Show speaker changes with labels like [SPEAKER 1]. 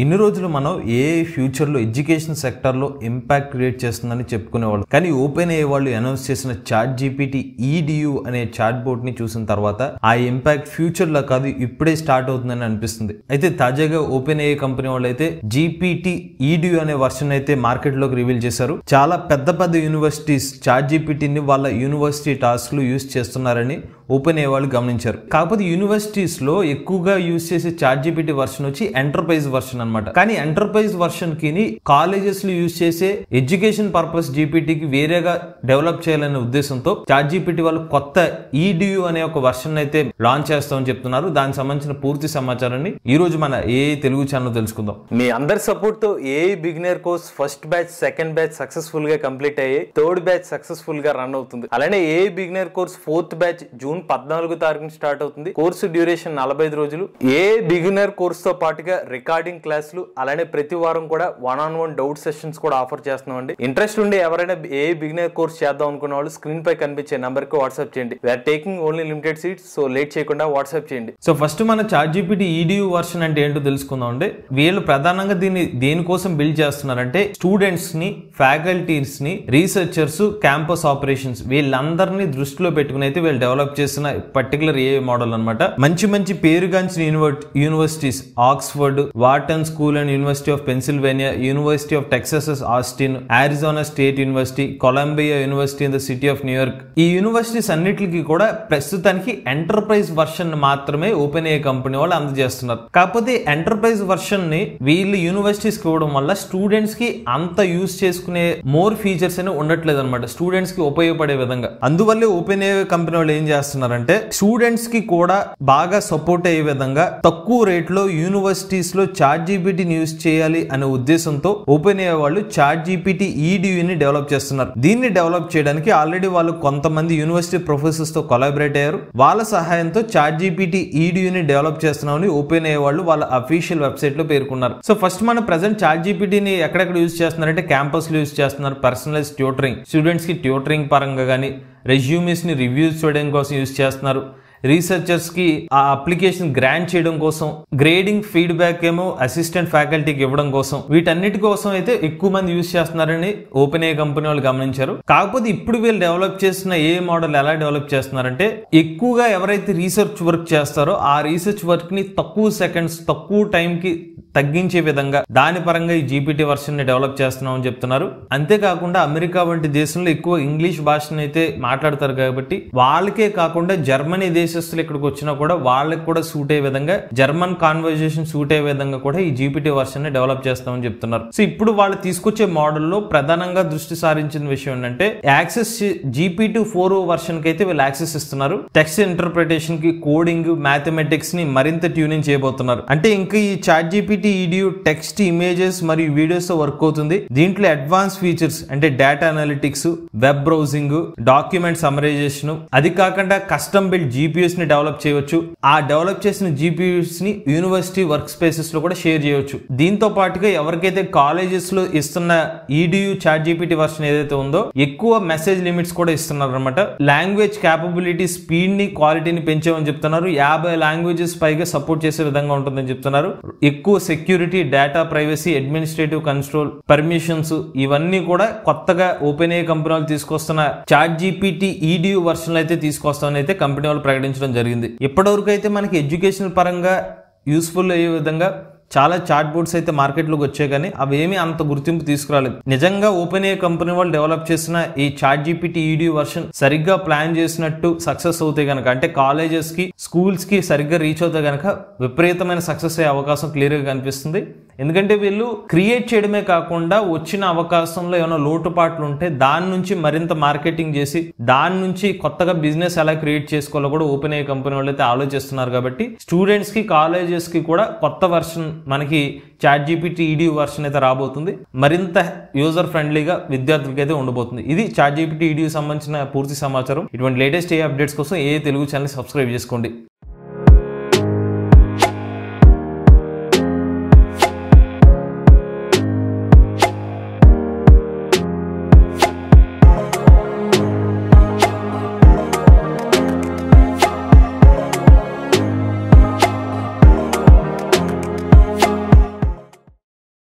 [SPEAKER 1] ఇన్ని రోజులు మనం ఏఐ ఫ్యూచర్లో ఎడ్యుకేషన్ సెక్టర్లో ఇంపాక్ట్ క్రియేట్ చేస్తుందని చెప్పుకునేవాళ్ళు. కానీ ఓపెన్ ఏఐ వాళ్ళు అనౌన్స్ చేసిన చాట్ జీపీటీ ఈడియు అనే చాట్ బోట్ ని చూసిన తర్వాత ఆ ఇంపాక్ట్ ఫ్యూచర్లో కాదు ఇప్పుడే స్టార్ట్ అవుతుందని అనిపిస్తుంది. అయితే తాజాగా ఓపెన్ ఏఐ కంపెనీ వాళ్ళు అయితే జీపీటీ ఈడియు అనే వర్షన్ అయితే మార్కెట్లోకి రివీల్ చేశారు. చాలా పెద్ద పెద్ద యూనివర్సిటీస్ చాట్ జీపీటీని వాళ్ళ యూనివర్సిటీ టాస్క్లు యూజ్ చేస్తున్నారని ఓపెన్ ఏఐ వాళ్ళు గమనించారు. కాకపోతే యూనివర్సిటీస్ లో ఎక్కువగా యూజ్ చేసే చాట్ జీపీటీ వర్షన్ వచ్చి ఎంటర్ప్రైజ్ వర్షన్ అన్నమాట. కానీ ఎంటర్ప్రైజ్ వర్షన్ కి కాలేజెస్ లో యూజ్ చేసే ఎడ్యుకేషన్ పర్పస్ జీపీటీకి వేరేగా డెవలప్ చేయాలనే ఉద్దేశంతో చాట్ జీపీటీ వాళ్ళు కొత్త ఈడియు అనే ఒక వర్షన్ అయితే లాంచ్ చేస్తామని చెప్తున్నారు. దానికి సంబంధించిన పూర్తి సమాచారాన్ని ఈ రోజు మన ఏఐ తెలుగు ఛానల్ తెలుసుకుందాం. మీ అందరి సపోర్ట్ తో AI beginner course first batch, second batch successful గా కంప్లీట్ అయ్యి థర్డ్ బ్యాచ్ సక్సెస్ఫుల్ గా రన్ అవుతుంది. అలానే AI beginner course fourth batch June 14 తారీఖున స్టార్ట్ అవుతుంది. కోర్సు డ్యూరేషన్ 45 రోజులు. ఏ బిగినర్ కోర్స్ తో పాటుగా రికార్డింగ్ క్లాసులు, అలానే ప్రతి వారం కూడా 1-on-1 డౌట్ సెషన్స్ కూడా ఆఫర్ చేస్తున్నామండి. ఇంట్రెస్ట్ ఉండి ఎవరైనా ఏ బిగినర్ కోర్స్ చేద్దాం అనుకున్న వాళ్ళు స్క్రీన్ పై కనిపించే నంబర్ కి వాట్సాప్ చేయండి. We're taking only limited seats, so late చేయకుండా వాట్సాప్ చేయండి. సో ఫస్ట్ మన చాట్ జీపీటీ ఈడియు వర్షన్ అంటే ఏంటో తెలుసుకుందాం అండి. వీళ్ళు ప్రధానంగా దీన్ని దేనికోసం బిల్డ్ చేస్తున్నారంటే స్టూడెంట్స్ ని, ఫ్యాకల్టీస్ ని, రీసెర్చర్స్, క్యాంపస్ ఆపరేషన్స్ వీళ్ళందరినీ దృష్టిలో పెట్టుకుని అయితే వీళ్ళు డెవలప్ చేసిన పర్టికులర్ ఏఐ మోడల్ అన్నమాట. మంచి మంచి పేరుగాంచిన universities Oxford, Wharton school and university of Pennsylvania, university of Texas Austin, Arizona state university, Columbia university in the city of New York, ఈ యూనివర్సిటీస్ అన్నిటికీ కూడా ప్రస్తుతానికి ఎంటర్ప్రైజ్ వర్షన్ మాత్రమే ఓపెన్ ఏఐ కంపెనీ వాళ్ళు అందజేస్తున్నారు. కాకపోతే ఎంటర్ప్రైజ్ వర్షన్ ని వీళ్ళు యూనివర్సిటీస్ కి ఇవ్వడం వల్ల స్టూడెంట్స్ కి అంత యూజ్ చేసుకునే మోర్ ఫీచర్స్ అని ఉండట్లేదు అనమాట, స్టూడెంట్స్ కి ఉపయోగపడే విధంగా. అందువల్లే ఓపెన్ ఏఐ కంపెనీ వాళ్ళు ఏం చేస్తున్నారు అంటే స్టూడెంట్స్ కి కూడా బాగా సపోర్ట్ అయ్యే విధంగా తక్కువ రేట్ లో యూనివర్సిటీస్ లో చాట్ జీపీటీని యూజ్ చేయాలి అనే ఉద్దేశంతో ఓపెన్ ఏఐ వాళ్ళు చాట్ జీపీటీ ఈడియుని డెవలప్ చేస్తున్నారు. దీన్ని డెవలప్ చేయడానికి ఆల్రెడీ వాళ్ళు కొంతమంది యూనివర్సిటీ ప్రొఫెసర్స్ తో కొలాబరేట్ అయ్యారు. వాళ్ళ సహాయంతో చాట్ జీపీటీ ఈడియుని డెవలప్ చేస్తున్నామని ఓపెన్ ఏఐ వాళ్ళు వాళ్ళ అఫీషియల్ వెబ్సైట్ లో పేర్కొన్నారు. సో ఫస్ట్ మన ప్రెసెంట్ చాట్ జీపీటీని ఎక్కడెక్కడ యూజ్ చేస్తున్నారంటే క్యాంపస్ లో యూజ్ చేస్తున్నారు. పర్సనలైజ్ ట్యూటరింగ్, స్టూడెంట్స్ కి ట్యూటరింగ్ పరంగా కానీ రెజ్యూమీస్ ని రివ్యూస్ చేయడం కోసం యూజ్ చేస్తున్నారు. రీసెర్చర్స్ కి ఆ అప్లికేషన్ గ్రాంట్ చేయడం కోసం, గ్రేడింగ్ ఫీడ్బ్యాక్ ఏమో అసిస్టెంట్ ఫ్యాకల్టీకి ఇవ్వడం కోసం, వీటన్నిటి కోసం అయితే ఎక్కువ మంది యూజ్ చేస్తున్నారని ఓపెన్ ఏఐ కంపెనీ వాళ్ళు గమనించారు. కాకపోతే ఇప్పుడు వీళ్ళు డెవలప్ చేసిన ఏ మోడల్ ఎలా డెవలప్ చేస్తున్నారంటే ఎక్కువగా ఎవరైతే రీసెర్చ్ వర్క్ చేస్తారో ఆ రీసెర్చ్ వర్క్ ని తక్కువ సెకండ్స్, తక్కువ టైం కి తగ్గించే విధంగా దాని పరంగా ఈ జీపీటీ వర్షన్ ని డెవలప్ చేస్తున్నామని చెప్తున్నారు. అంతేకాకుండా అమెరికా వంటి దేశంలో ఎక్కువ ఇంగ్లీష్ భాషను అయితే మాట్లాడతారు కాబట్టి వాళ్ళకే కాకుండా జర్మనీ దేశస్తులు ఇక్కడికి వచ్చినా కూడా వాళ్ళకి కూడా సూట్ అయ్యే విధంగా, జర్మన్ కాన్వర్జేషన్ సూట్ అయ్యే విధంగా కూడా ఈ జీపీటీ వర్షన్ ని డెవలప్ చేస్తామని చెప్తున్నారు. సో ఇప్పుడు వాళ్ళు తీసుకొచ్చే మోడల్లో ప్రధానంగా దృష్టి సారించిన విషయం ఏంటంటే యాక్సెస్ GPT-4 వర్షన్ కి అయితే వీళ్ళు యాక్సెస్ ఇస్తున్నారు. టెక్స్ట్ ఇంటర్ప్రిటేషన్ కి, కోడింగ్, మ్యాథమెటిక్స్ ని మరింత ట్యూనింగ్ చేయబోతున్నారు. అంటే ఇంకా ఈ chat GPT EDU text, images మరియు వీడియోస్ తో వర్క్ అవుతుంది. దీంట్లో అడ్వాన్స్ ఫీచర్స్ అంటే data analytics, web browsing, document summarization, అది కాకుండా కస్టమ్ బిల్డ్ జీపీయూస్ ని డెవలప్ చేయవచ్చు. ఆ డెవలప్ చేసిన జీపీయూస్ ని యూనివర్సిటీ వర్క్ స్పేసెస్ లో కూడా షేర్ చేయవచ్చు. దీంతో పాటుగా ఎవరికైతే కాలేజెస్ లో ఇస్తున్న ఈడియు చాట్ జీపీటీ వర్షన్ ఏదైతే ఉందో ఎక్కువ మెసేజ్ లిమిట్స్ కూడా ఇస్తున్నారు అనమాట. లాంగ్వేజ్ క్యాపబిలిటీ, స్పీడ్ ని, క్వాలిటీని పెంచామని చెప్తున్నారు. 50 లాంగ్వేజెస్ పైగా సపోర్ట్ చేసే విధంగా ఉంటుందని చెప్తున్నారు. ఎక్కువ security, data privacy, administrative control, permissions ఇవన్నీ కూడా కొత్తగా ఓపెన్ ఏఐ కంపెనీ వాళ్ళు తీసుకొస్తున్న చాట్ జీపీటీ ఈడియు వర్షన్ అయితే తీసుకొస్తామని అయితే కంపెనీ వాళ్ళు ప్రకటించడం జరిగింది. ఇప్పటివరకు అయితే మనకి ఎడ్యుకేషన్ పరంగా యూస్ఫుల్ అయ్యే విధంగా చాలా చాట్ బోర్డ్స్ అయితే మార్కెట్లోకి వచ్చాయి, కానీ అవి ఏమీ అంత గుర్తింపు తీసుకురాలేదు. నిజంగా ఓపెన్ ఏఐ కంపెనీ వాళ్ళు డెవలప్ చేసిన ఈ చాట్ జీపీటీ ఈడియు వర్షన్ సరిగ్గా ప్లాన్ చేసినట్టు సక్సెస్ అవుతాయి కనుక, అంటే కాలేజెస్ కి, స్కూల్స్ కి సరిగ్గా రీచ్ అవుతాయి కనుక విపరీతమైన సక్సెస్ అయ్యే అవకాశం క్లియర్ గా కనిపిస్తుంది. ఎందుకంటే వీళ్ళు క్రియేట్ చేయడమే కాకుండా వచ్చిన అవకాశంలో ఏమైనా లోటుపాట్లు ఉంటే దాని నుంచి మరింత మార్కెటింగ్ చేసి దాని నుంచి కొత్తగా బిజినెస్ ఎలా క్రియేట్ చేసుకోవాలో కూడా ఓపెన్ ఏఐ కంపెనీ వాళ్ళు అయితే ఆలోచిస్తున్నారు. కాబట్టి స్టూడెంట్స్ కి, కాలేజెస్ కి కూడా కొత్త వర్షన్ మనకి చాట్ జీపీటీ ఈడియు వర్షన్ అయితే రాబోతుంది. మరింత యూజర్ ఫ్రెండ్లీగా విద్యార్థులకి అయితే ఉండబోతుంది. ఇది చాట్ జీపీటీ ఈడియు సంబంధించిన పూర్తి సమాచారం. ఇటువంటి లేటెస్ట్ ఏ అప్డేట్స్ కోసం ఏ తెలుగు ఛానల్ సబ్స్క్రైబ్ చేసుకోండి.